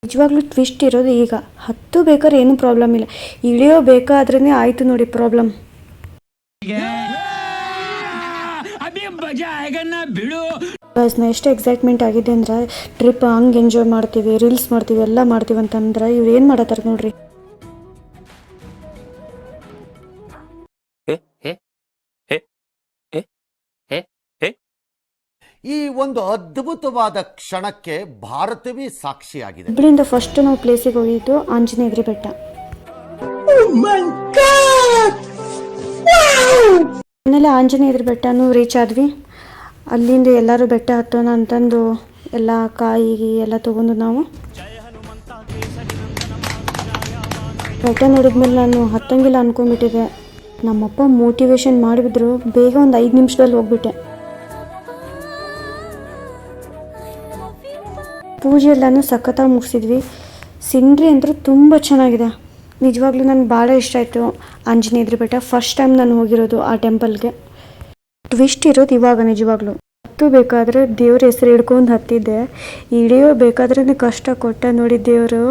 ನಿಜವಾಗ್ಲೂ ಟ್ವಿಸ್ಟ್ ಇರೋದು ಈಗ. ಹತ್ತು ಬೇಕಾದ್ರೆ ಏನು ಪ್ರಾಬ್ಲಮ್ ಇಲ್ಲ, ಇಳಿಯೋ ಬೇಕಾದ್ರೇ ಆಯಿತು ನೋಡಿ ಪ್ರಾಬ್ಲಮ್. ನಾ ಎಷ್ಟು ಎಕ್ಸೈಟ್ಮೆಂಟ್ ಆಗಿದೆ ಅಂದ್ರೆ, ಟ್ರಿಪ್ ಹಂಗೆ ಎಂಜಾಯ್ ಮಾಡ್ತೀವಿ, ರೀಲ್ಸ್ ಮಾಡ್ತೀವಿ, ಎಲ್ಲ ಮಾಡ್ತೀವಿ ಅಂತಂದ್ರೆ ಇವ್ರು ಏನು ಮಾಡತ್ತಾರೆ ನೋಡ್ರಿ. ಈ ಒಂದು ಅದ್ಭುತವಾದ ಕ್ಷಣಕ್ಕೆ ಭಾರತವೇ ಸಾಕ್ಷಿಯಾಗಿದೆ. ಹುಬ್ಳಿಯಿಂದ ಫಸ್ಟ್ ನಾವು ಪ್ಲೇಸಿಗೆ ಹೋಗಿದ್ದು ಆಂಜನೇಯದ್ರಿ ಬೆಟ್ಟ. ಆಮೇಲೆ ಆಂಜನೇಯದ್ರಿ ಬೆಟ್ಟನೂ ರೀಚ್ ಆದ್ವಿ. ಅಲ್ಲಿಂದ ಎಲ್ಲರೂ ಬೆಟ್ಟ ಹತ್ತೋಣ ಅಂತಂದು ಎಲ್ಲ ಕಾಯಿ ಎಲ್ಲ ತೊಗೊಂಡು ನಾವು ಬೆಟ್ಟ ನೋಡಿದ್ಮೇಲೆ ನಾನು ಹತ್ತಂಗಿಲ್ಲ ಅಂದ್ಕೊಂಡ್ಬಿಟ್ಟಿದ್ದೆ. ನಮ್ಮಪ್ಪ ಮೋಟಿವೇಶನ್ ಮಾಡಿಬಿದ್ರು, ಬೇಗ ಒಂದು 5 ನಿಮಿಷದಲ್ಲಿ ಹೋಗ್ಬಿಟ್ಟೆ. ಪೂಜೆ ಎಲ್ಲನೂ ಸಖತ್ತಾಗಿ ಮುಗಿಸಿದ್ವಿ. ಸೀನ್ರಿ ಅಂತೂ ತುಂಬ ಚೆನ್ನಾಗಿದೆ. ನಿಜವಾಗ್ಲೂ ನನಗೆ ಭಾಳ ಇಷ್ಟ ಆಯಿತು ಆಂಜನೇಯದ್ರಿ ಬೆಟ್ಟ. ಫಸ್ಟ್ ಟೈಮ್ ನಾನು ಹೋಗಿರೋದು ಆ ಟೆಂಪಲ್ಗೆ. ಟ್ವಿಸ್ಟ್ ಇರೋದು ಇವಾಗ. ನಿಜವಾಗ್ಲೂ ಹತ್ತು ಬೇಕಾದರೆ ದೇವ್ರ ಹೆಸರು ಹಿಡ್ಕೊಂಡು ಹತ್ತಿದ್ದೆ, ಇಳಿಯೋ ಬೇಕಾದ್ರೇ ಕಷ್ಟ ಕೊಟ್ಟ ನೋಡಿ ದೇವರು.